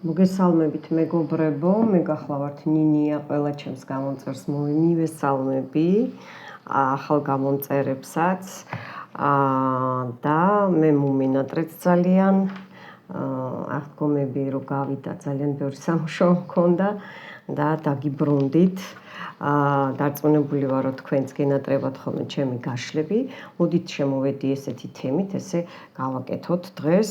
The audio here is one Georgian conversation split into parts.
მოგესალმებით მეგობრებო, მე გახლავართ ნინია, ყველა ჩემს გამომწერს მივესალმები, ახალ გამომწერებსაც და მე მუმინატრეთ ძალიან, აღდგომები რო გავიდა ძალიან ბევრი სამუშაო მქონდა და დაგიბრუნდით. დარწმუნებული ვარ, რომ თქვენც გენატრებათ ხოლმე ჩემი გაშლები. მოდით შემოვედი ესეთი თემით, ესე გავაკეთოთ დღეს,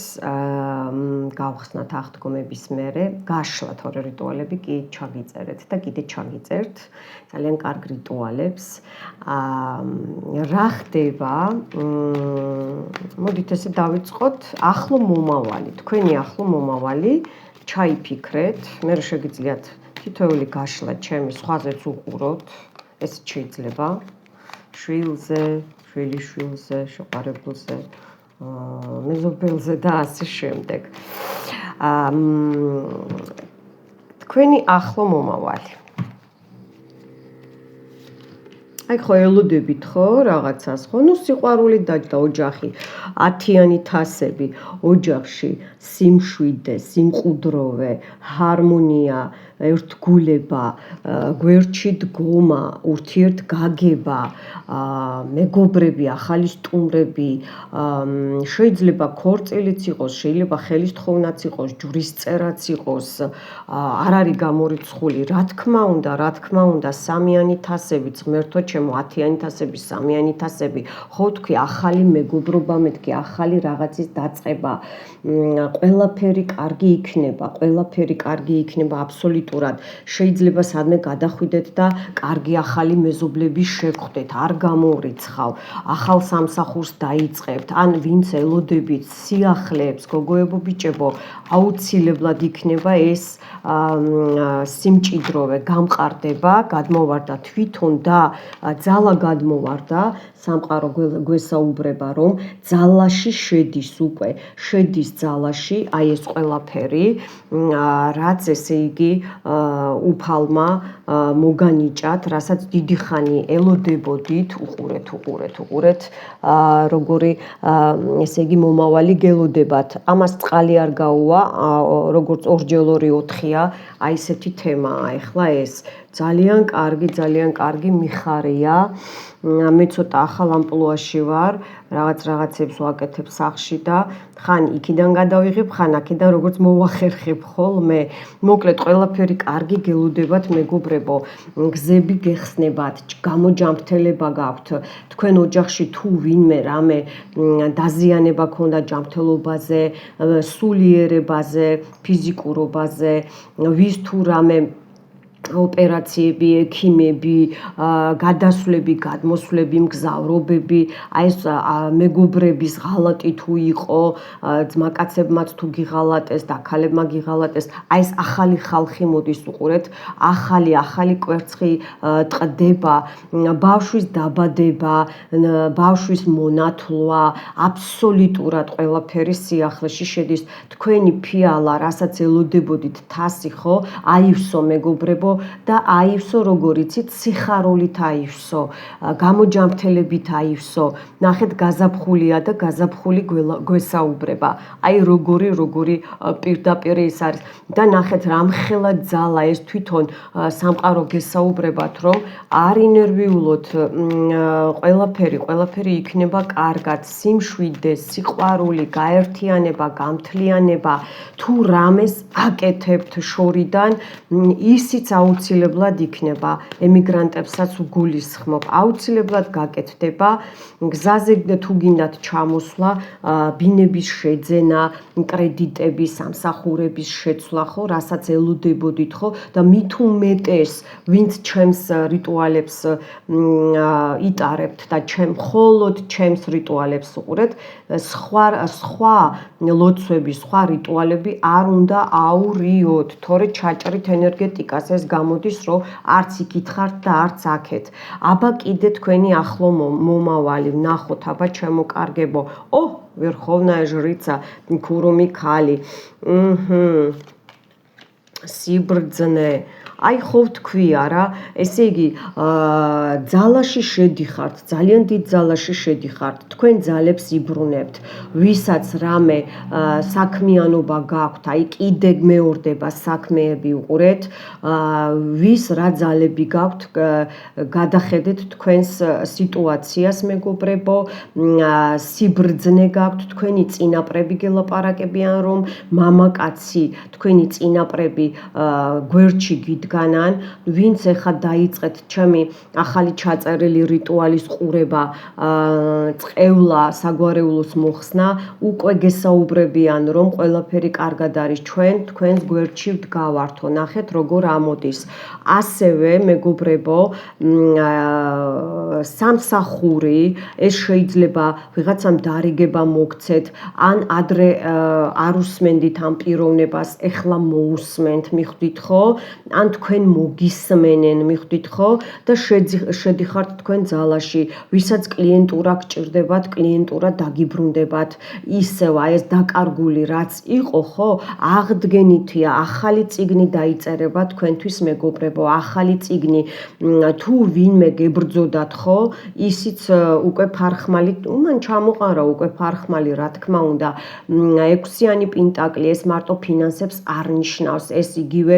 გავხსნათ აღდგომების მერე, გაშლა თორე რიტუალები კი ჩაგიწერეთ და კიდე ჩაგიწერთ. ძალიან კარგ რიტუალებს. რა ხდება? მოდით ესე დავიწყოთ, ახლო მომავალი, თქვენი ახლო მომავალი, ჩაიფიქრეთ, მე რა შეგიძლიათ თითოეული გაშლა ჩემი სხვაზეც უყუროთ, ეს შეიძლება შვილზე, შვილიშვილზე, შეყვარებულზე, მეზობელზე და ასე შემდეგ. თქვენი ახლო მომავალი. აი ხო ელოდებით ხო რაღაცას ხო, ნუ სიყვარული დაჯდა ოჯახი, 10-იანი თასები, ოჯახში სიმშვიდე, სიმყუდროვე, ჰარმონია, ერთგულება, გვერდში დგომა, ურთიერთგაგება, მეგობრები, ახალი სტუმრები, შეიძლება ქორწილიც იყოს, შეიძლება ხელისთხოვნაც იყოს, ჯვრისწერაც იყოს, არ არის გამორიცხული, რა თქმა უნდა, 3-იანი თასები, ღმერთო ჩემო, 10-იანი თასები, 3-იანი თასები, ხო თქვი, ახალი მეგობრობა მეთქი, ახალი რაღაცის დაწყება, ყველაფერი კარგი იქნება, აბსოლუტურად. შეიძლება სადმე გადახვიდეთ და კარგი ახალი მეზობლების შეხვდეთ, არ გამორიცხავ, ახალ სამსახურს დაიწყებთ, ან ვინც ელოდებით სიახლეებს, გოგოებო, ბიჭებო, აუცილებლად იქნება ეს სიმჭიდროვე, გამყარდება, გადმოვარდა თვითონ და ძალა გადმოვარდა, სამყარო გვესაუბრება, რომ ძალაში შედის უკვე, შედის ძალაში, აი ეს ყველაფერი, რაც ესე იგი უფალმა მოგანიჭათ, რასაც დიდი ხანი ელოდებოდით, უყურეთ, როგორი ესე იგი მომავალი გელოდებათ. ამას წყალი არ გაუვა, როგორც ორჯერ 2-4-ია, აი ესეთი თემაა ახლა ეს. ძალიან კარგი მიხარია. მე ცოტა ახალ ამპლუაში ვარ, რაღაცებს ვაკეთებ სახლში და ხან იქიდან გადავიღებ, ხან აქედან როგორც მოვახერხებ ხოლმე. მოკლედ ყველაფერი კარგი გელოდებათ მეგობრებო, გზები გეხსნებათ, გამოჯამრთელება გაქვთ, თქვენ ოჯახში თუ ვინმე რამე დაზიანება ქონდა ჯანმრთელობაზე, სულიერებაზე, ფიზიკურობაზე, ვის თუ რამე ოპერაციები, ექიმები, გადასვლები, გადმოსვლები, მგზავრობები, აი ეს მეგობრების ღალატი თუ იყო, ძმაკაცებმაც თუ გიღალატეს, დაქალებმა გიღალატეს, აი ეს ახალი ხალხი მოდის უყურეთ, ახალი კვერცხი ტყდება, ბავშვის დაბადება, ბავშვის მონათლვა, აბსოლუტურად ყველაფერი სიახლეში შედის. თქვენი ფიალა, რასაც ელოდებოდით თასი ხო, აივსო მეგობრებო, და აივსო როგორ იცით, სიხარულით აივსო, გამოჯამრთელებით აივსო, ნახეთ გაზაფხულია და გაზაფხული გვესაუბრება, აი როგორი პირდაპირ ეს არის და ნახეთ რამხელა ძალა ეს თვითონ სამყარო გესაუბრებათ, რომ არ ინერვიულოთ, ყველაფერი იქნება კარგად, სიმშვიდე, სიყვარული, გაერთიანება, გამთლიანება, თუ რამეს აკეთებთ შორიდან, ისიც აუცილებლად იქნება, ემიგრანტებსაც უგულისხმობ, აუცილებლად გაკეთდება, გზაზე თუ გინდათ ჩამოსვლა, ბინების შეძენა, კრედიტების, სამსახურების შეცვლა, ხო, რასაც ელოდებოდით, ხო, და მით უმეტეს, ვინც ჩემს რიტუალებს იტარებთ და მხოლოდ ჩემს რიტუალებს უყურეთ, სხვა ლოცვები, სხვა რიტუალები არ უნდა აურიოთ, თორე ჩაჭრით ენერგეტიკას, ეს გამოდის, რომ არც იქით ხართ და არც აქეთ. აბა კიდე თქვენი ახლო მომავალი, ვნახოთ, აბა ჩემო კარგებო, ვერხოვნაია ჟრიცა, ქურუმი ქალი, სიბრძნე, აი ხო ვთქვია რა, ესე იგი ძალაში შედიხართ, ძალიან დიდ ძალაში შედიხართ, თქვენ ძალებს იბრუნებთ, ვისაც რამე საქმიანობა გაქვთ, აი კიდე მეორდება საქმეები უყურეთ, ვის რა ძალები გაქვთ, გადახედეთ თქვენს სიტუაციას მეგობრებო, სიბრძნე გაქვთ, თქვენი წინაპრები გელაპარაკებიან რომ მამაკაცი თქვენი წინაპრები გვერდში გიდგანან, ვინც ეხა დაიწყეთ ჩემი ახალი ჩაწერილი რიტუალის ყურება, წყევლა საგვარეულოს მოხსნა, უკვე გესაუბრებიან რომ ყველაფერი კარგად არის, ჩვენ თქვენს გვერდში ვდგავართო, ნახეთ როგორ ამოდის. ასევე მეგობრებო, სამსახური, ეს შეიძლება ვიღაცამ დარიგება მოგცეთ, ან ადრე არ უსმენდით ამ პიროვნებას, ეხლა მოусმენთ, მიხვდით ხო? ან თქვენ მოგისმენენ, მიხვდით ხო? და შედიხართ თქვენ ძალაში, ვისაც კლიენტურა გჭირდებათ, კლიენტურა დაგიბრუნდებათ. ისევ აი ეს დაკარგული რაც იყო, ხო? აღდგენითია, ახალი წიგნი დაიწერება თქვენთვის მეგობრებო, ახალი წიგნი. თუ ვინმე გებრძოდათ, ხო? ისიც უკვე ფარხმალი, მან ჩამოყარა უკვე ფარხმალი, რა თქმა უნდა. 6-იანი პენტაკლი ეს მარტო ფინანსებს არ ნიშნავს, ეს იგივე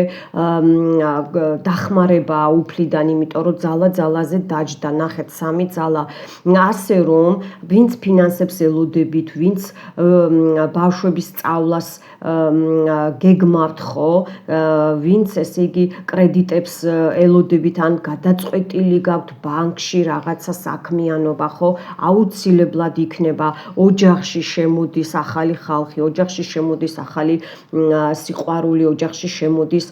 დახმარებაა უფლიდან, იმიტომ რომ ძალა ძალაზე დაჯდა, ნახეთ 3 ძალა. ასე რომ, ვინც ფინანსებს ელოდებით, ვინც ბავშვების სწავლას გეგმავთ, ხო? ვინც ესე იგი კრედიტებს ელოდებით ან გადაწყვეტილი გაქვთ ბანკში რაღაცა საქმიანობა, ხო? აუცილებლად იქნება ოჯახში შემოდის ახალი ხალხი, ოჯახში შემოდის ახალი სიყვარული, ოჯახში შემოდის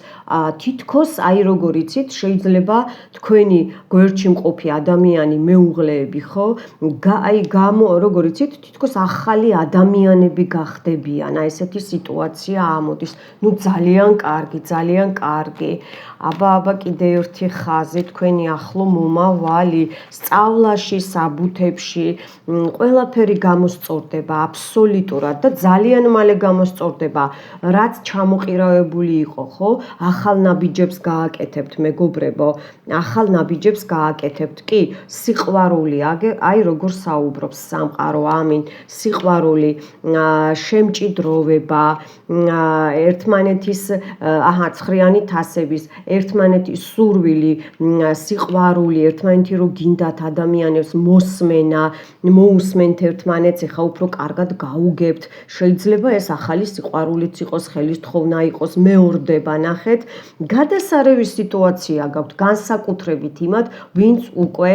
თითქოს აი როგორ იცით, შეიძლება თქვენი გვერდში მყოფი ადამიანი მეუღლეები, ხო? აი როგორ იცით, თითქოს ახალი ადამიანები გახდებიან, აი ესეთი სიტუაცია ამოდის. ნუ ძალიან კარგი, ძალიან კარგი. აბა კიდე ერთი ხაზი, თქვენი ახლო მომავალი, სწავლაში, საბუთებში, ყველაფერი გამოსწორდება აბსოლუტურად და ძალიან მალე გამოსწორდება, რაც ჩამოყირავებული იყო, ხო? ახალ ნაბიჯებს გააკეთებთ, მეგობრებო, ახალ ნაბიჯებს გააკეთებთ. კი, სიყვარული, აი როგორ საუბრობს სამყარო, ამინ, სიყვარული, შემჭიდროვება, ერთმანეთის, ცხრიანი თასების, ერთმანეთის სურვილი, სიყვარული, ერთმანეთი რო გინდათ ადამიანებს, მოსმენა, მოусმენთ ერთმანეთს, ეხა უფრო კარგად გაუგებთ. შეიძლება ეს ახალი სიყვარულიც იყოს, ხელისთხოვნა იყოს, მეორდება, ნახეთ. გადასარევი სიტუაცია გაქვთ, განსაკუთრებით იმათ, ვინც უკვე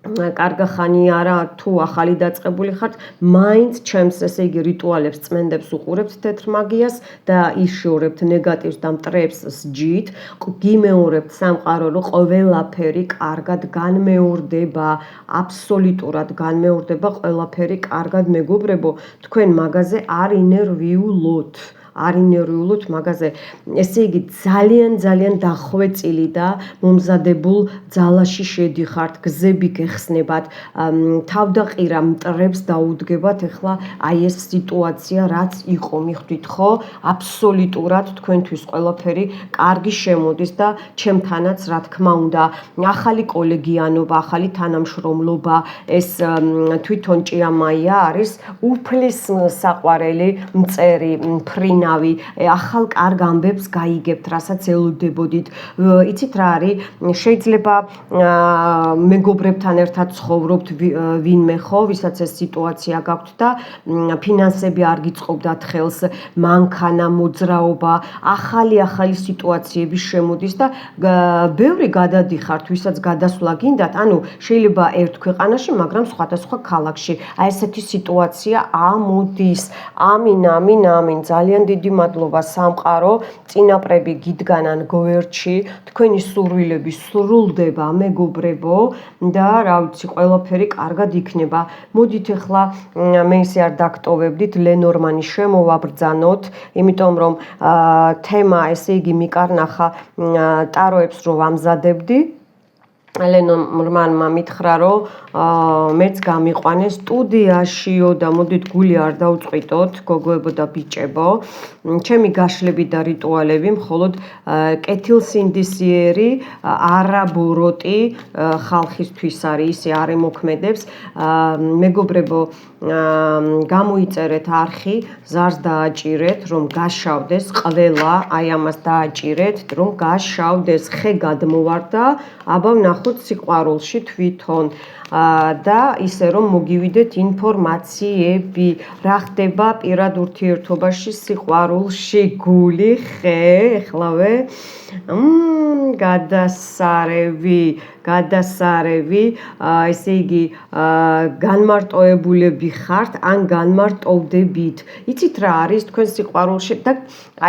კარგა ხანი არა, თუ ახალი დაწყებული ხართ, მაინც ჩემს ესე იგი რიტუალებს, წმენდებს უყურებთ თეთრ მაგიას და იშორებთ ნეგატივს და მტრებს სჯით, გიმეორებთ სამყარო, რომ ყველაფერი კარგად განმეორდება, აბსოლუტურად განმეორდება ყველაფერი კარგად, მეგობრებო, თქვენ მაგაზე არ ინერვიულოთ. არ ინერვიულოთ მაგაზე, ესე იგი ძალიან დახვეწილი და მომზადებულ ძალაში შედიხართ, გზები გეხსნებათ, თავდაყირა მტრებს დაუდგებათ, ეხლა აი ეს სიტუაცია რაც იყო, მიხვდით ხო? აბსოლუტურად თქვენთვის ყველაფერი კარგი შემოდის და ჩემთანაც რა თქმა უნდა, ახალი კოლეგიანობა, ახალი თანამშრომლობა, ეს თვითონ ჭიამაია არის უფლის საყვარელი მწერი, მფრინა ახალ კარგ ამბებს გაიგებთ, რასაც ელოდებოდით. იცით რა არის? შეიძლება მეგობრებთან ერთად ცხოვრობთ ვინმე ხო, ვისაც ეს სიტუაცია გაქვთ და ფინანსები არ გიწყობდათ ხელს, მანქანა, მოძრაობა, ახალი სიტუაციები შემოდის და ბევრი გადადიხართ, ვისაც გადასვლა გინდათ, ანუ შეიძლება ერთ ქვეყანაში, მაგრამ სხვადასხვა ქალაქში. აი ესეთი სიტუაცია ამოდის. ამინ, ძალიან დიდი მადლობა სამყარო, წინაპრები გიდგანან გვერდში, თქვენი სურვილები სრულდება, მეგობრებო, და რა ვიცი, ყველაფერი კარგად იქნება. მოდით ახლა მე ისე არ დაგტოვებდით, ლენორმანი შემოვაბრძანოთ, იმიტომ რომ თემა, ესე იგი, მიკარნახა ტაროებს რო ვამზადებდი. ელენორ მითხრა რომ მეც გამიყვანეს სტუდიაშიო და მოდით გული არ დაუწყვიტოთ გოგოებო და ბიჭებო ჩემი გაშლები და რიტუალები მხოლოდ კეთილსინდისიერი არაბოროტი ხალხისთვის არის ისე არ ემოქმედებს მეგობრებო გამოიწერეთ არხი ზარს დააჭირეთ რომ გაშავდეს ყველა აი ამას დააჭირეთ რომ გაშავდეს ხე გადმოვარდა აბა ვნახოთ სიყვარულში თვითონ და ისე რომ მოგივიდეთ ინფორმაციები რა ხდება პირად ურთიერთობაში სიყვარულში გული ხე ეხლავე გადასარევი ესე იგი განმარტოებულები ხართ ან განმარტოვდებით იცით რა არის თქვენ სიყვარულში და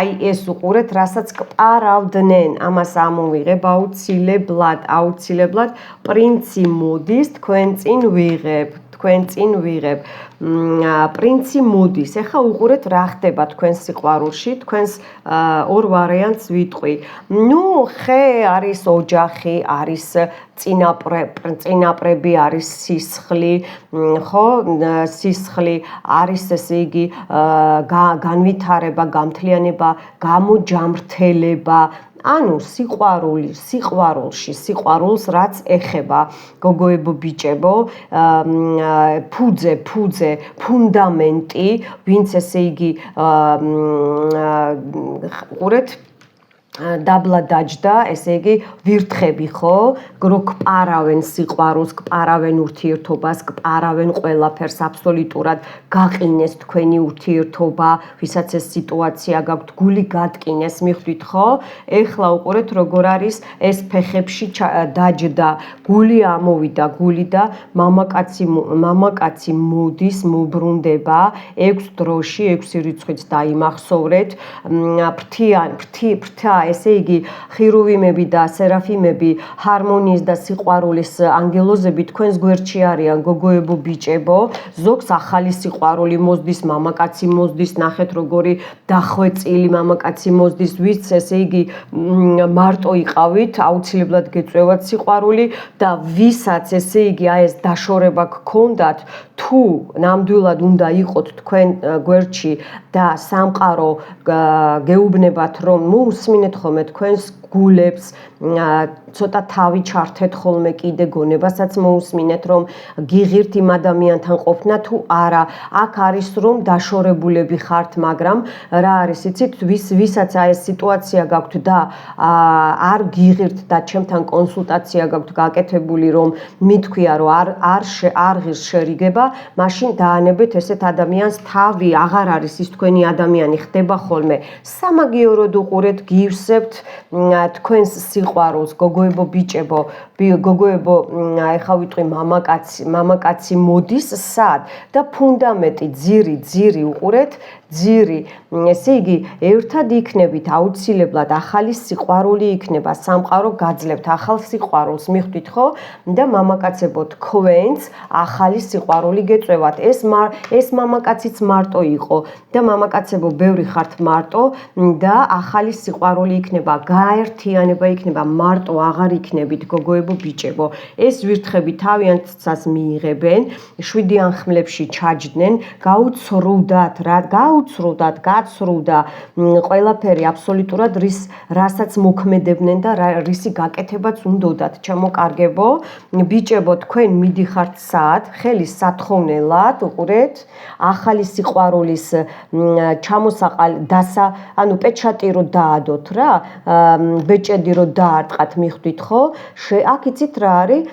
აი ეს უყურეთ რასაც კპარავდნენ ამას ამოვიღებ აუცილებლად პრინცი მოდის თქვენ წინ ვიღებ პრინცი მოდის ეხა უყურეთ რა ხდება თქვენ სიყვარულში თქვენს ორ ვარიანტს ვიტყვი ნუ ხე არის ოჯახი არის წინაპრები არის სისხლი ხო სისხლი არის ესე იგი განვითარება გამთლიანება გამოჯამრთელება ანუ სიყვარულს რაც ეხება გოგოებო ბიჭებო ფუნდამენტი ვინც ესე იგი ყურეთ დაბლა დაჯდა ესე იგი ვირთხები ხო რო კპარავენ სიყვარულს კპარავენ ურთიერთობას კპარავენ ყველაფერს აბსოლუტურად გაყინეს თქვენი ურთიერთობა ვისაც ეს სიტუაცია გაქვთ გული გატკინეს მიხვდით ხო ეხლა უყურეთ როგორ არის ეს ფეხებში დაჯდა გული ამოვიდა გული და მამაკაცი მოდის მობრუნდება 6 დროში 6 რიცხვიც დაიმახსოვრეთ ფრთა ესე იგი ხირუვიმები და სერაფიმები ჰარმონიის და სიყვარულის ანგელოზები თქვენს გვერდში არიან გოგოებო ბიჭებო ზოგს ახალი სიყვარული მოსდის მამაკაცი მოსდის ნახეთ როგორი დახვეწილი მამაკაცი მოსდის ვიც ესე იგი მარტო იყავით აუცილებლად გეწევათ სიყვარული და ვისაც ესე იგი აი ეს დაშორება გქონდათ თუ ნამდვილად უნდა იყოთ თქვენ გვერდში და სამყარო გეუბნებათ რომ მოусმინეთ ხოლმე თქვენს გულებს ცოტა თავი ჩართეთ ხოლმე კიდე გონებასაც მოусმინეთ რომ გიღირთ იმ ადამიანთან ყოფნა თუ არა აქ არის რომ დაშორებულები ხართ მაგრამ რა არის იცით ვისაც აი ეს სიტუაცია გაქვთ და არ გიღირთ და ჩემთან კონსულტაცია გაქვთ გაკეთებული რომ მithქვია რომ არ ღირს შერიგება მაშინ დაანებეთ ესეთ ადამიანს თავი აღარ არის ის თქვენი ადამიანი ხდება ხოლმე სამაგიეროდ უყურეთ გივსებთ თქვენს სიყვარულს გოგოებო ბიჭებო გოგოებო ეხა ვიტყვი მამაკაცი მოდის სად და ფუნდამენტი ძირი უყურეთ ძირი ესე იგი ერთად იქნებით აუცილებლად ახალი სიყვარული იქნება სამყარო გაძლევთ ახალ სიყვარულს მიხვდით ხო და მამაკაცებო თქვენც ახალი სიყვარული გეწევათ ეს მამაკაციც მარტო იყო და მამაკაცებო ბევრი ხართ მარტო და ახალი სიყვარული იქნება გაერთიანება იქნება მარტო აღარ იქნებით გოგოებო ბიჭებო ეს ვირთხები თავიანთსაც მიიღებენ 7 ხმლებში ჩაჯდნენ გაუცრუდათ გაცრუდა ყველაფერი აბსოლუტურად რასაც მოქმედებდნენ და რისი გაკეთებაც უნდათ ჩამოკარგებო ბიჭებო თქვენ მიდიხართ სად ხელი სათხოვნელად უყურეთ ახალი სიყვარულის ჩამოსაყალ ანუ პეჩატი რო დაადოთ რა ბეჭედი რო დაარტყათ მიხვდით ხო აქ იცით რა არის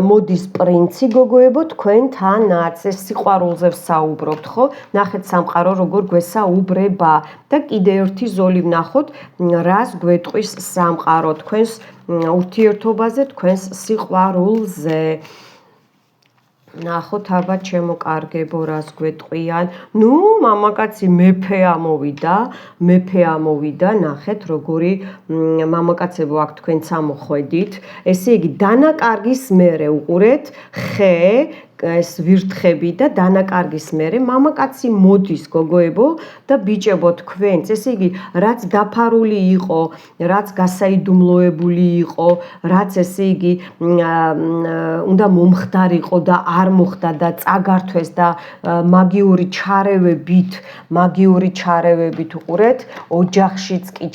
მოდის პრინცი გოგოებო თქვენთანაც ეს სიყვარულზე ვსაუბრობთ ხო ნახეთ სამყარო როგორ გვესაუბრება და კიდე ერთი ზოლი ვნახოთ რას გვეტყვის სამყარო თქვენს ურთიერთობაზე თქვენს სიყვარულზე ნახოთ აბა ჩემო კარგებო რას გვეტყვიან ნუ მამაკაცი მეფე ამოვიდა ნახეთ როგორი მამაკაცებო აქ თქვენც ამოხვედით ესე იგი დანაკარგის მერე უყურეთ ხე ეს ვირთხები და დანაკარგის მერე მამაკაცი მოდის გოგოებო და ბიჭებო თქვენც, ესე იგი რაც დაფარული იყო, რაც გასაიდუმლოებული იყო, რაც ესე იგი უნდა მომხდარიყო და არ მოხდა და წაგართვეს და მაგიური ჩარევებით უყურეთ, ოჯახშიც კი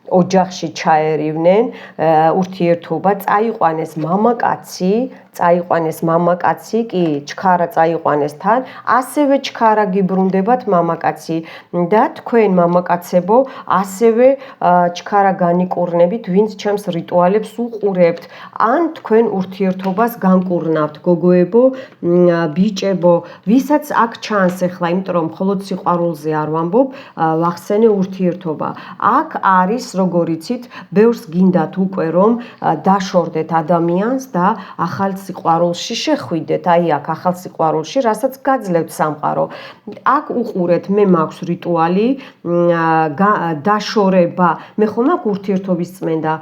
ოჯახში ჩაერივნენ ურთიერთობა, წაიყვანეს მამაკაცი კი ჩქარა წაიყვანეს თან, ასევე ჩქარა გიბრუნდებათ მამაკაცი და თქვენ მამაკაცებო ასევე ჩქარა განიკურნებით, ვინც ჩემს რიტუალებს უყურებთ, ან თქვენ ურთიერთობას განკურნავთ, გოგოებო, ბიჭებო, ვისაც აქ ჩანს ახლა, იმიტომ რომ მხოლოდ სიყვარულზე არ ვამბობ, ვახსენე ურთიერთობა. აქ არის როგორ იცით, ბევრს გინდათ უკვე რომ დაშორდეთ ადამიანს და ახალ სიყვარულში შეხვიდეთ, აი აქ ახალ სიყვარულში, რასაც გაძლევთ სამყარო. აქ უყურეთ, მე მაქვს რიტუალი, დაშორება, მე ხომ აქ ურთიერთობის წმენდა,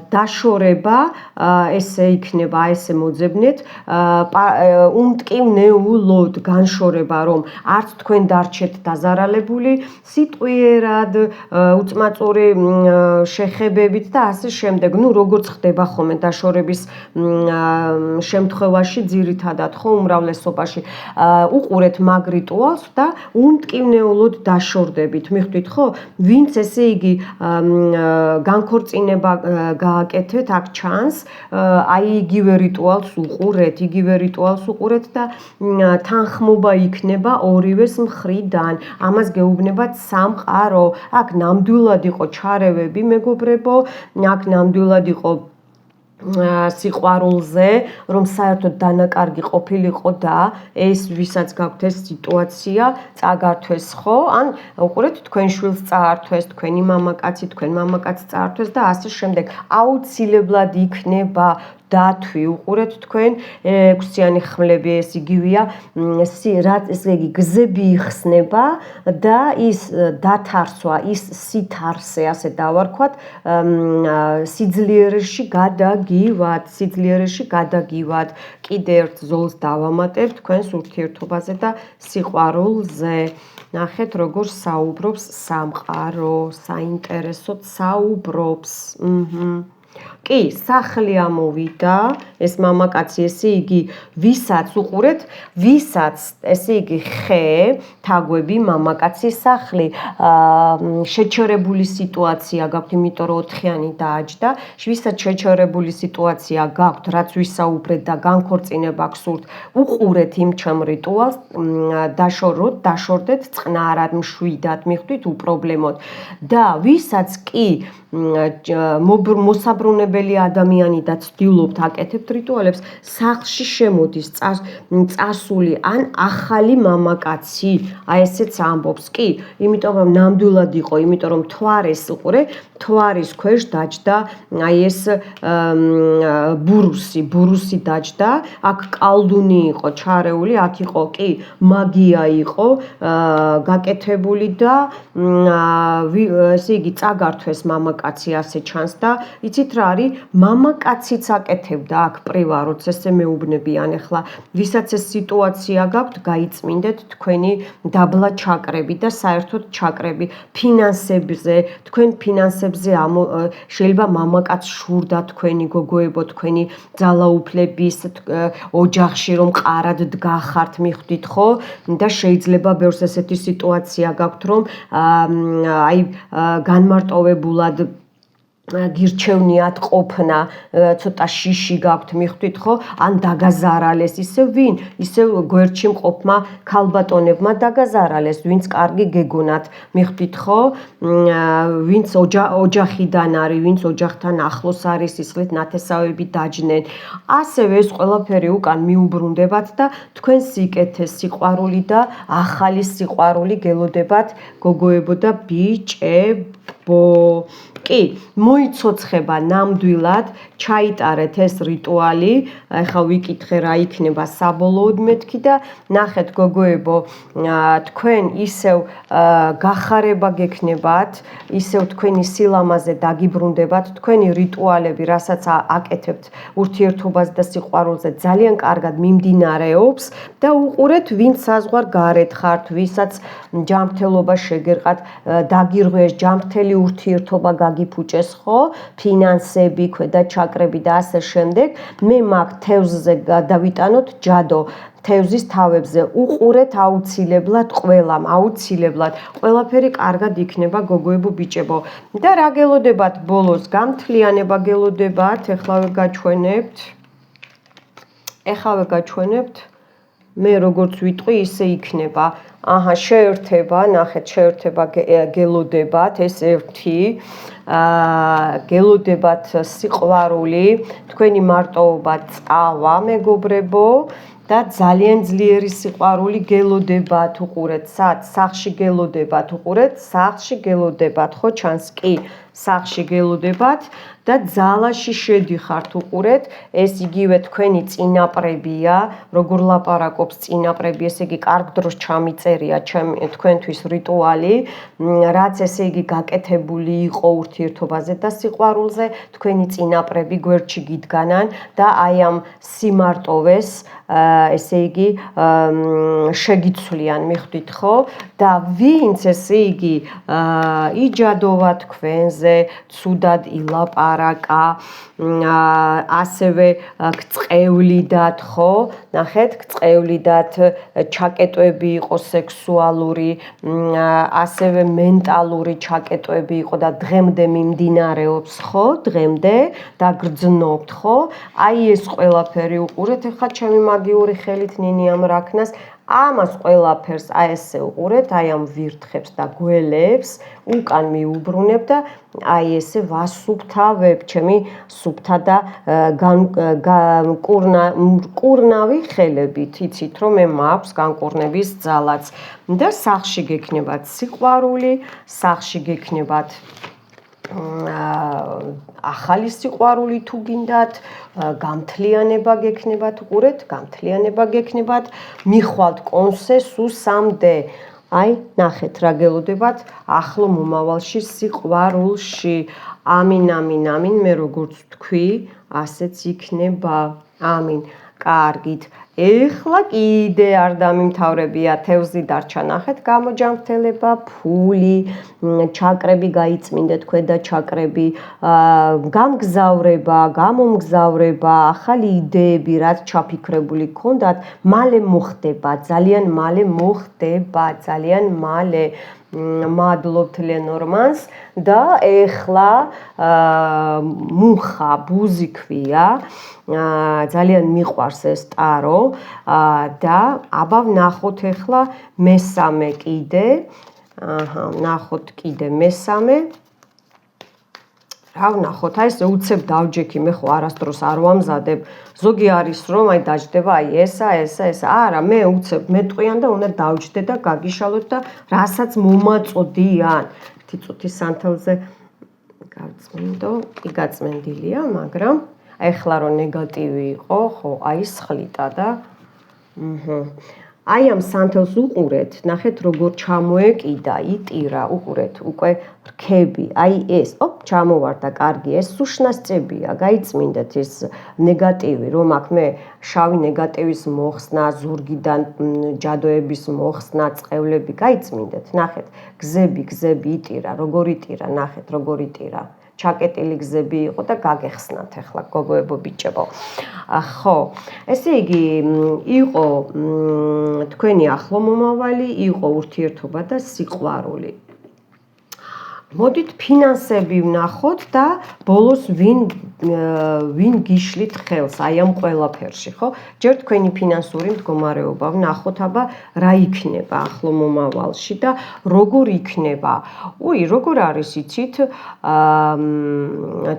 დაშორება, ესე იქნება, ესე მოძებნეთ, უმტკივნეულოდ განშორება, რომ არც თქვენ დარჩეთ დაზარალებული სიტყვიერად, უწმაწური შეხებებით და ასე შემდეგ. ნუ როგორც ხდება ხოლმე დაშორების შემთხვევაში ძირითადად ხო უმრავლესობაში უყურეთ მაგ რიტუალს და უმტკივნეულოდ დაშორდებით. მიხვდით ხო? ვინც ესე იგი განქორწინება გააკეთეთ, აქ ჩანს, აი იგივე რიტუალს უყურეთ და თანხმობა იქნება ორივეს მხრიდან. ამას გეუბნებათ სამყარო. აქ ნამდვილად იყო ჩარევები, მეგობრებო, აქ ნამდვილად იყო სიყვარულზე, რომ საერთოდ დანაკარგი ყოფილიყო და ეს ვისაც გაქვთ ეს სიტუაცია, წაგართვეს ხო? ან უყურეთ, თქვენ შვილს წაართვეს, თქვენი მამაკაცი, თქვენ მამაკაცს წაართვეს და ასე შემდეგ. აუცილებლად იქნება დათვი, უყურეთ თქვენ, ექვსიანი ხმლები ეს იგივეა, ესე იგი გზები იხსნება და ის დათარსვა, ის სითარსე, ასე დავარქვათ, სიძლიერეში გადაგივად. კიდე ერთ ზოლს დავამატებ თქვენს ურთიერთობაზე და სიყვარულზე. ნახეთ, როგორ საუბრობს სამყარო, საინტერესოდ საუბრობს. კი, სახლი ამოვიდა, ეს მამაკაცი, ესე იგი, ვისაც უყურეთ, ვისაც, ესე იგი, ხე, თაგვები, მამაკაცი, სახლი, შეჩერებული სიტუაცია გაქვთ, იმიტომ რომ 4-იანი დააჯდა, ვისაც შეჩერებული სიტუაცია გაქვთ, რაც ვისაუბრეთ და განქორწინება გსურთ, უყურეთ იმ ჩემ რიტუალს, დაშორდეთ წყნარად, მშვიდად, მიხვდით, უპრობლემოდ და ვისაც კი მოსაბრუნებელი ადამიანი და ცდილობთ აკეთებთ რიტუალებს, სახლში შემოდის წასული ან ახალი მამაკაცი, აი ესეც ამბობს, კი, იმიტომ რომ ნამდვილად იყო, იმიტომ რომ თვარის ქვეშ დაჯდა, აი ეს ბურუსი დაჯდა, აქ კალდუნი იყო ჩარეული, აქ იყო კი მაგია იყო გაკეთებული და ესე იგი წაგართვეს მამაკაცი, ასე ჩანს და იცით რა არის, მამაკაციც აკეთებდა აქ პრივაროც, ესე მეუბნებიან ახლა, ვისაც ეს სიტუაცია გაქვთ, გაიწმინდეთ თქვენი დაბლა ჩაკრები და საერთოდ ჩაკრები ფინანსებზე, თქვენ ფინანსებზე შეიძლება მამაკაც შურდა თქვენი გოგოებო, თქვენი ძალაუფლების ოჯახში რომ ყარად დგახართ, მიხვდით ხო? და შეიძლება ბევრს ესეთი სიტუაცია გაქვთ, რომ აი განმარტოვებულად გირჩევნიათ ყოფნა, ცოტა შიში გაქვთ, მიხვდით ხო? ან დაგაზარალეს, ისევ ვინ? ისევ გვერდში მყოფმა ქალბატონებმა დაგაზარალეს, ვინც კარგი გეგონათ, მიხვდით ხო? ვინც ოჯახიდან არის, ვინც ოჯახთან ახლოს არის, ისხლით ნათესავები დაჯდნენ. ასევე ეს ყველაფერი უკან მიუბრუნდებათ და თქვენ სიკეთეს სიყვარული და ახალი სიყვარული გელოდებათ, გოგოებო და ბიჭებო. კი, მოიცოცხება ნამდვილად, ჩაიტარეთ ეს რიტუალი, ეხლა ვიკითხე რა იქნება საბოლოოდ მეთქი და ნახეთ გოგოებო, თქვენ ისევ გახარება გექნებათ, ისევ თქვენი სილამაზე დაგიბრუნდებათ, თქვენი რიტუალები, რასაც აკეთებთ ურთიერთობაზე და სიყვარულზე ძალიან კარგად მიმდინარეობს და უყურეთ, ვინც საზღვარ გარეთ ხართ, ვისაც ჯანმრთელობა შეგერყათ, დაგირღვიეს ჯანმრთელი ურთიერთობა გაგიფუჭეს, ხო? ფინანსები, ქვედა ჩაკრები და ასე შემდეგ. მე მაგ თევზზე გადავიტანოთ ჯადო. თევზის თავებზე უყურეთ აუცილებლად ყველამ, აუცილებლად. ყველაფერი კარგად იქნება გოგოებო ბიჭებო. და რა გელოდებათ ბოლოს? გამთლიანება გელოდებათ, ეხლავე გაჩვენებთ. მე როგორც ვიტყვი, ისე იქნება. შეერთება, ნახეთ, შეერთება გელოდებათ, ეს ერთი. გელოდებათ სიყვარული, თქვენი მარტოობა წავა, მეგობრებო. და ძალიან ძლიერი სიყვარული გელოდებათ, უყურეთ, სახლში გელოდებათ, უყურეთ, სახლში გელოდებათ, ხო ჩანს? კი, სახლში გელოდებათ და ძალაში შედიხართ, უყურეთ, ეს იგივე თქვენი წინაპრებია, როგორ ლაპარაკობს წინაპრები, ესე იგი კარგ დროს ჩამიწერია თქვენთვის რიტუალი, რაც ესე იგი გაკეთებული იყო ურთიერთობაზე და სიყვარულზე, თქვენი წინაპრები გვერდში გიდგანან და აი ამ სიმარტოვეს ესე იგი შეგიცვლიან, მიხვდით ხო? და ვინც ესე იგი იჯადოვა თქვენზე, ცუდად ილაპარაკა, ასევე გწყევლიდათ, ხო? ნახეთ, გწყევლიდათ, ჩაკეტვები იყო სექსუალური, ასევე მენტალური ჩაკეტვები იყო და დღემდე მიმდინარეობს, ხო? დღემდე და გრძნობთ, ხო? აი ეს ყველაფერი უყურეთ, ეხლა ჩემი მაგიური ხელით ნინი ამ რაქნას ამას ყველაფერს აი ესე უყურეთ, აი ამ ვირთხებს და გველებს უკან მიუბრუნებ და აი ესე ვასუფთავებ ჩემი სუფთა და კურნავი ხელებით. იცით რომ მე მაქვს განკურნების ძალაც და სახლში გექნებათ სიყვარული, სახლში გექნებათ ახალი სიყვარული თუ გინდათ, გამთლიანება გექნებათ, უყურეთ, გამთლიანება გექნებათ, მიხვალთ კონსენსუსამდე. აი, ნახეთ რა გელოდებათ ახლო მომავალში სიყვარულში. ამინ, ამინ, ამინ, მე როგორც თქვი, ასეც იქნება. ამინ. კარგით. ეხლა კიდე არ დამიმთავრებია, თევზი დარჩა, ნახეთ, გამოჯანმრთელება, ფული, ჩაკრები გაიწმინდეთ, ქვედა ჩაკრები, გამგზავრება, გამომგზავრება, ახალი იდეები, რაც ჩაფიქრებული გქონდათ, მალე მოხდება, ძალიან მალე მოხდება, ძალიან მალე. მადლობთ ლენორმანს და ეხლა მუხა, ბუზი ქვია, ძალიან მიყვარს ეს ტარო და აბა ვნახოთ ეხლა მესამე კიდე, ვნახოთ კიდე მესამე. რა ვნახოთ, აი ეს უცებ დავჯექი, მე ხო არასდროს არ ვამზადებ. ზოგი არის რომ აი დაჯდება, აი ესა. არა, მე უცებ მეტყვიან და უნდა დავჯდე და გაგიშალოთ და რასაც მომაწოდიან. თიწუთი სანთელზე გავწმინდო, კი გაწმენდილია, მაგრამ ეხლა რომ ნეგატივი იყო, ხო, აი სხლიტა და აი ამ სანთელს უყურეთ, ნახეთ როგორ ჩამოეკიდა, იტირა, უყურეთ, უკვე რქები, აი ეს, ჩამოვარდა, კარგი, ეს სუშნასწებია, გაიწმინდეთ ეს ნეგატივი, რომ აქ მე შავი ნეგატივის მოხსნა, ზურგიდან ჯადოების მოხსნა, წყევლები, გაიწმინდეთ, ნახეთ, გზები იტირა, როგორ იტირა, ნახეთ, როგორ იტირა. ჩაკეტილი გზები იყო და გაგეხსნათ ახლა გოგოებო ბიჭებო. ხო, ესე იგი იყო თქვენი ახლო მომავალი, იყო ურთიერთობა და სიყვარული. მოდით ფინანსები ვნახოთ და ბოლოს ვინ ვინ გიშლით ხელს აი ამ ყველაფერში, ხო? ჯერ თქვენი ფინანსური მდგომარეობა ვნახოთ, აბა რა იქნება ახლო მომავალში და როგორ იქნება. როგორ არის იცით,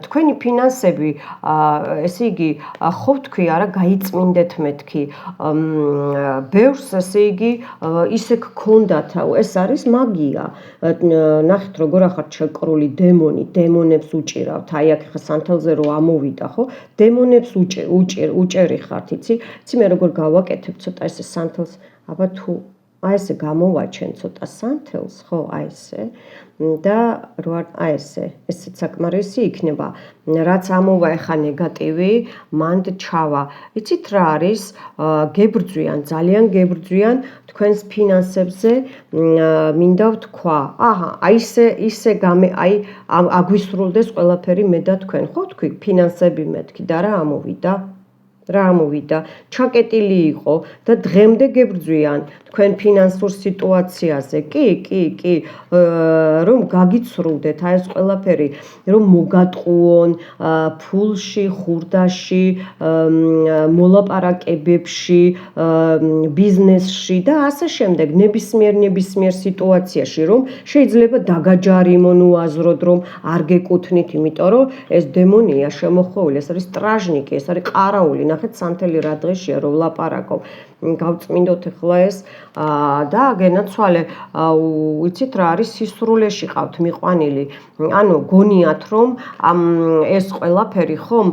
თქვენი ფინანსები, ესე იგი, ხო ვთქვი, არა, გაიწმინდეთ მეთქი. ბევრს, ესე იგი, ისე გქონდათ, ეს არის მაგია. ნახეთ, როგორ ახართ შეკრული დემონებს უჭირავთ. აი აქ ხა სანთელზე რო ამოვიდა, ხო? დემონებს უჭერი ხართ, იცი? იცი მე როგორ გავაკეთებ ცოტა ესე სანთელს, აბა თუ აი ესე გამოვაჩენ ცოტა სანთელს, ხო, აი ესე. და აი ესეც საკმარისი იქნება. რაც ამოვა ეხა ნეგატივი, მანდ ჩავა. იცით რა არის? გებრძვიან, ძალიან გებრძვიან თქვენს ფინანსებზე, მინდა ვთქვა. აი ისე აი აგვისრულდეს ყველაფერი მე და თქვენ, ხო თქვი, ფინანსები მეთქი და რა ამოვიდა, ჩაკეტილი იყო და დღემდე გებრძვიან თქვენ ფინანსურ სიტუაციაზე. კი, რომ გაგიცრუვდეთ აი ეს ყველაფერი, რომ მოგატყუონ ფულში, ხურდაში, მოლაპარაკებებში, ბიზნესში და ასე შემდეგ, ნებისმიერ სიტუაციაში, რომ შეიძლება დაგაჯარიმონ უაზროდ, რომ არ გეკუთვნით, იმიტომ რომ ეს დემონია შემოხვეული, ეს არის სტრაჟნიკი, ეს არის ყარაული. ნახეთ, სანთელი რა დღეშია, რომ ვლაპარაკობ. გავწმინდოთ ახლა ეს და გენაცვალე, ვიცით რა არის, სისრულეში ყავთ მიყვანილი. ანუ გონიათ, რომ ეს ყველაფერი ხომ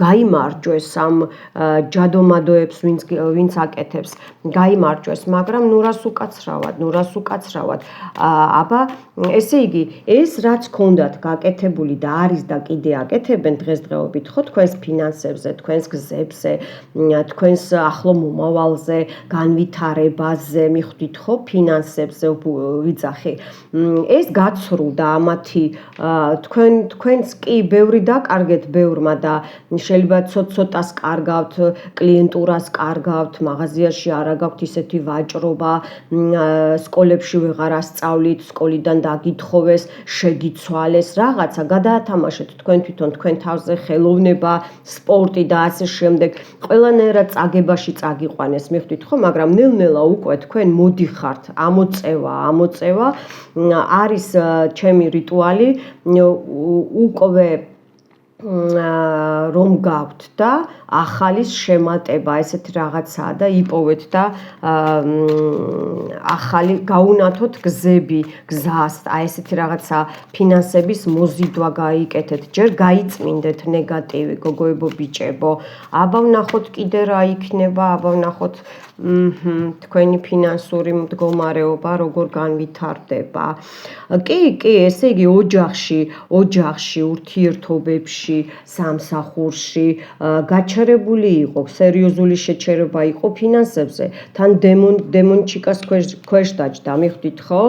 გაიმარჯვეს ამ ჯადომადოებს, ვინც აკეთებს, გაიმარჯვეს, მაგრამ ნურას უკაცრავად. აბა, ესე იგი, ეს რაც გქონდათ გაკეთებული და არის და კიდე აკეთებენ დღესდღეობით, ხო, თქვენს ფინანსებზე, თქვენს გზებზე, თქვენს ახლო მომავალზე, განვითარებაზე, მიხვდით ხო, ფინანსებზე ვიძახი. ეს გაცრუდა ამათი თქვენს კი ბევრი დაკარგეთ ბევრმა და შეიძლება ცოტას კარგავთ, კლიენტურას კარგავთ, მაღაზიაში არა გაქვთ ისეთი ვაჭრობა, სკოლებში ვეღარ ასწავლით, სკოლიდან დაგითხოვეს, შეგიცვალეს, რაღაცა გადაათამაშეთ თქვენ თვითონ თქვენ თავზე, ხელოვნება, სპორტი და ასე შემდეგ. ყველანაირად წაგებაში წაგიყვანეს, მიხვდით ხო, მაგრამ ნელ-ნელა უკვე თქვენ მოდიხართ, ამოწევა არის ჩემი რიტუალი, უკვე რომ გაქვთ და ახალის შემატება, ესეთი რაღაცაა და იპოვეთ და ახალი გაუნათოთ გზას, აი ესეთი რაღაცა ფინანსების მოზიდვა გაიკეთეთ, ჯერ გაიწმინდეთ ნეგატივი, გოგოებო, ბიჭებო. აბა ვნახოთ კიდე რა იქნება, აბა ვნახოთ თქვენი ფინანსური მდგომარეობა როგორ განვითარდება. კი, ესე იგი ოჯახში, ურთიერთობებში, სამსახურში გაჩერებული იყო, სერიოზული შეჩერება იყო ფინანსებზე. თან დემონჩიკას ქვეშ დაჯდა, მიხვდით ხო?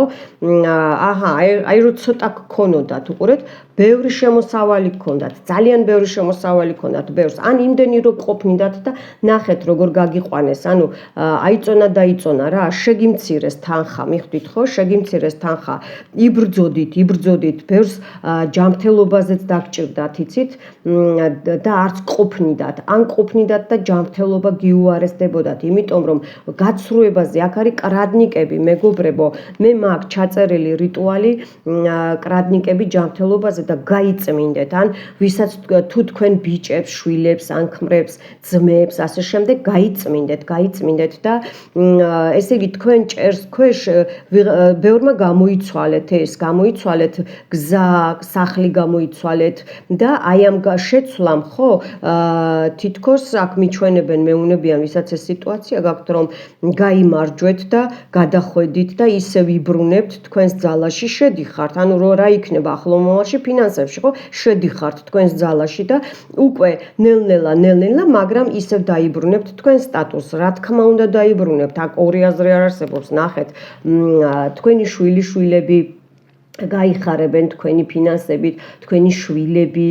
აი რო ცოტა გქონოდათ, უყურეთ, ბევრი შემოსავალი გქონდათ, ძალიან ბევრი შემოსავალი გქონდათ, ბევრს. ან იმდენი რო ყოფნიდათ და ნახეთ როგორ გაგიყვანეს, ანუ აიწონა რა, შეგიმცირეს თანხა, მიხვდით ხო? შეგიმცირეს თანხა. იბრძოდით, ბევრს ჯანმრთელობაზეც დაგჭირდათ, იცით? და არც ყოფნიდათ, ან ყოფნიდათ და ჯანმრთელობა გიუარესდებოდათ, იმიტომ რომ გაცრუებაზე აქ არის კრადნიკები, მეგობრებო, მე მაქვს ჩაწერილი რიტუალი კრადნიკები ჯანმრთელობაზე და გაიწმინდეთ, ან ვისაც თუ თქვენ ბიჭებს, შვილებს, ან ქმრებს, ძმებს, ასე შემდეგ გაიწმინდეთ და ესე იგი თქვენ ჭერს ქვეშ ბევრმა გამოიცვალეთ გზა, სახლი გამოიცვალეთ და აი ამ შეცვლამ ხო თითქოს აქ მიჩვენებენ, მეუნებიან, ვისაც ეს სიტუაცია გაქვთ, რომ გაიმარჯვეთ და გადახვედით და ისე ვიბრუნებთ თქვენს ძალაში შედიხართ, ანუ რა იქნება ახლო მომავალში ფინანსებში, ხო? შედიხართ თქვენს ძალაში და უკვე ნელ-ნელა, მაგრამ ისევ დაიბრუნებთ თქვენ სტატუსს, რა თქმა უნდა დაიბრუნებთ, აქ ორი აზრი არ არსებობს, ნახეთ, თქვენი შვილები გაიხარებენ თქვენი ფინანსებით, თქვენი შვილები,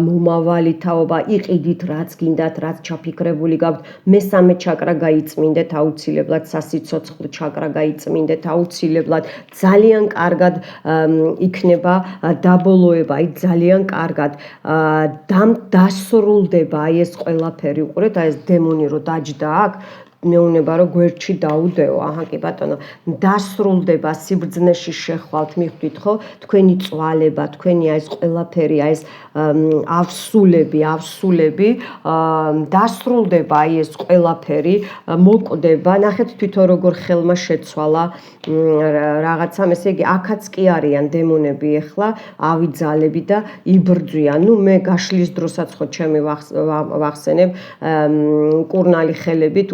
მომავალი თაობა, იყიდით რაც გინდათ, რაც ჩაფიქრებული გაქვთ. მესამე ჩაკრა გაიწმინდეთ აუცილებლად, სასიცოცხლო ჩაკრა გაიწმინდეთ აუცილებლად. ძალიან კარგად იქნება დაბოლოება, აი ძალიან კარგად დასრულდება აი ეს ყველაფერი. უყურეთ, აი ეს დემონი რო დაჯდა აქ მეუნება რომ გვერდში დაუდეო, აჰა კი ბატონო, დასრულდება სიბრძნეში შეხვალთ, მიხვდით ხო? თქვენი წვალება, თქვენი აი ეს ყველაფერი, აი ეს ავსულები, დასრულდება აი ეს ყველაფერი, მოკვდება. ნახეთ თვითონ როგორ ხელმა შეცვალა რაღაცამ, ესე იგი, აქაც კი არიან დემონები ახლა, ავიძალები და იბრძვიან. ნუ მე გაშლის დროსაც ხო ჩემი ვახსენებ კურნალი ხელებით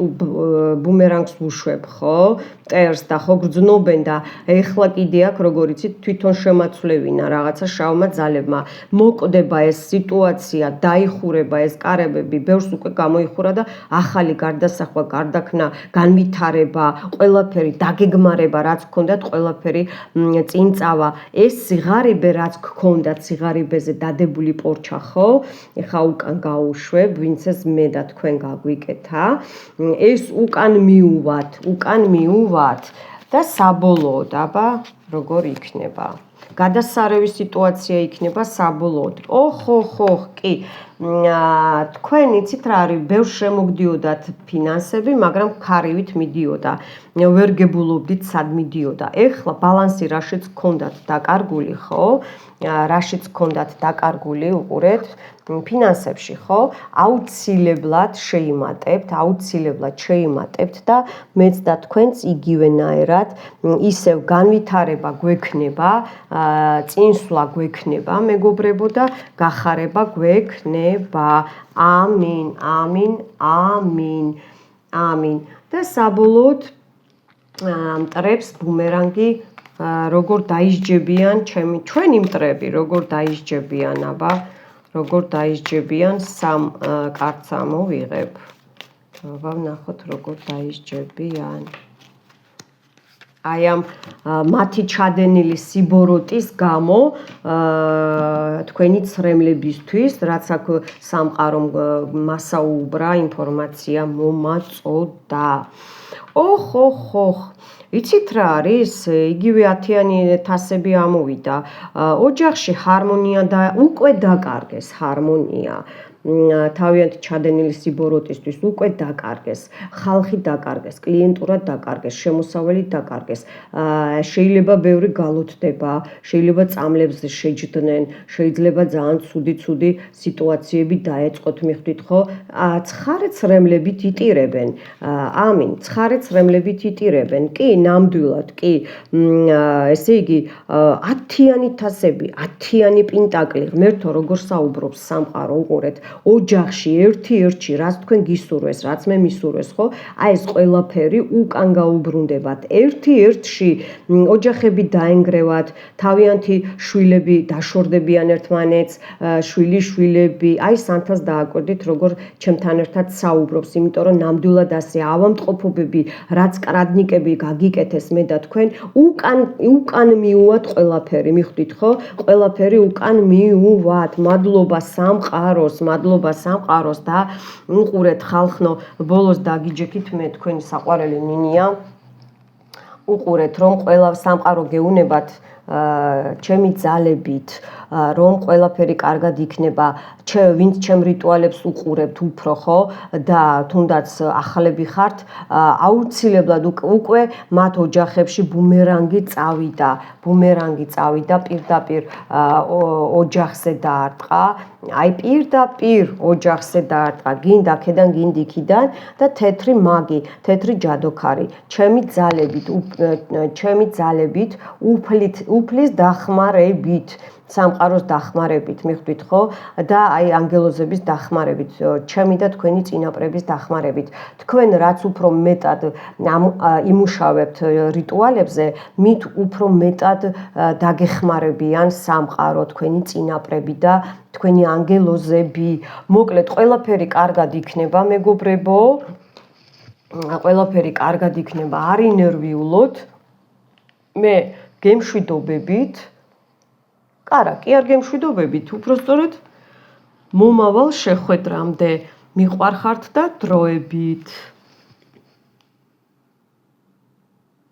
ბუმერანგს ვუშვებ, ხო? მტერს და ხო გრძნობენ და ეხლა კიდე აქ როგორ იცით თვითონ შემაცვლევინა რაღაცა შავმა ძალებმა. მოკვდება ეს სიტუაცია, დაიხურება ეს კარებები, ბევრს უკვე გამოიხურა და ახალი გარდასახვა, გარდაქმნა, განვითარება, ყველაფერი დაგეგმარება, რაც გქონდათ, ყველაფერი წინ წავა. ეს სიღარიბე რაც გქონდათ, სიღარიბეზე დადებული პორჩა, ხო? ეხა უკან გაუშვებ, ვინც ეს მე და თქვენ გაგვიკეთა. ეს უკან მიუვათ და საბოლოოდ აბა როგორ იქნება? გადასარევი სიტუაცია იქნება საბოლოოდ. ხო, კი. თქვენ იცით რა არის, ბევრ შემოგდიოდათ ფინანსები, მაგრამ ქარივით მიდიოდა. ვერ გებულობდით სად მიდიოდა. ეხლა ბალანსი რაშიც გქონდათ დაკარგული, ხო? რაშიც გქონდათ დაკარგული, უყურეთ, ფინანსებში, ხო? აუცილებლად შეიმატებთ და მეც და თქვენც იგივენაერად ისევ განვითარება გვექნება, წინსვლა გვექნება, მეგობრებო და გახარება გვექნება. ამინ. და საბოლოოდ მტრებს ბუმერანგი როგორ დაისჯებიან ჩვენი მტრები, როგორ დაისჯებიან, აბა, როგორ დაისჯებიან სამ კარტს ამოვიღებ. აბა ვნახოთ როგორ დაისჯებიან. აი ამ მათი ჩადენილი სიბოროტის გამო თქვენი ცრემლებისთვის, რაც აქ სამყარომ მასაუბრა, ინფორმაცია მომაწოდა. ხო. იცით რა არის? იგივე 10-იანი თასები ამოვიდა. ოჯახში ჰარმონია და უკვე დაკარგეს ჰარმონია. თავიანთი ჩადენილი სიბოროტისთვის უკვე დაკარგეს, ხალხი დაკარგეს, კლიენტურად დაკარგეს, შემოსავალი დაკარგეს. შეიძლება ბევრი გალოცდება, შეიძლება წამლებს შეჯდნენ, შეიძლება ძალიან ცუდი სიტუაციები დაეწყოთ, მიხვდით ხო? ცხარე ცრემლებით იტირებენ. ამინ, ცხარე ცრემლებით იტირებენ. კი, ნამდვილად, კი. ესე იგი, 10-იანი თასები, 10-იანი პენტაკლი, ღმერთო როგორ საუბრობს სამყარო, უყურეთ. ოჯახში ერთ-ერთში რაც თქვენ გისურვეს, რაც მე მისურვეს, ხო? აი ეს ყველაფერი უკან გაუბრუნდებათ. ერთ-ერთში ოჯახები დაენგრევათ, თავიანთი შვილები დაშორდებიან ერთმანეთს, შვილები, აი სანთას დააკვირდით, როგორ ჩემთან ერთად საუბრობს, იმიტომ რომ ნამდვილად ასე ავამტყოფობები, რაც კრადნიკები გაგიკეთეს მე და თქვენ, უკან მიუვათ ყველაფერი, მიხვდით ხო? ყველაფერი უკან მიუვათ. მადლობა სამყაროს და უყურეთ ხალხნო, ბოლოს დაგიჯექით მე თქვენი საყვარელი ნინია. უყურეთ რომ ყველა სამყარო გეუნებათ ჩემი ძალებით, რომ ყველაფერი კარგად იქნება. ვინც ჩემ რიტუალებს უყურებთ უფრო, ხო? და თუნდაც ახალები ხართ, აუცილებლად უკვე მათ ოჯახებში ბუმერანგი წავიდა, პირდაპირ ოჯახზე დაარტყა. აი პირდაპირ ოჯახზე დაარტყა, გინდა აქედან, გინდა იქიდან და თეთრი მაგი, თეთრი ჯადოქარი, ჩემი ძალებით უფლის დახმარებით, სამყაროს დახმარებით, მიხვდით ხო? და აი ანგელოზების დახმარებით, ჩემი და თქვენი წინაპრების დახმარებით. თქვენ რაც უფრო მეტად იმუშავებთ რიტუალებზე, მით უფრო მეტად დაგეხმარებიან სამყარო, თქვენი წინაპრები და თქვენი ანგელოზები. მოკლედ, ყველაფერი კარგად იქნება, მეგობრებო. ყველაფერი კარგად იქნება, არ ინერვიულოთ. მე გემშვიდობებით, არა, კი არ გემშვიდობებით, უпростоროდ მომავალ შეხვედრამდე. მიყვარხართ და დროებით.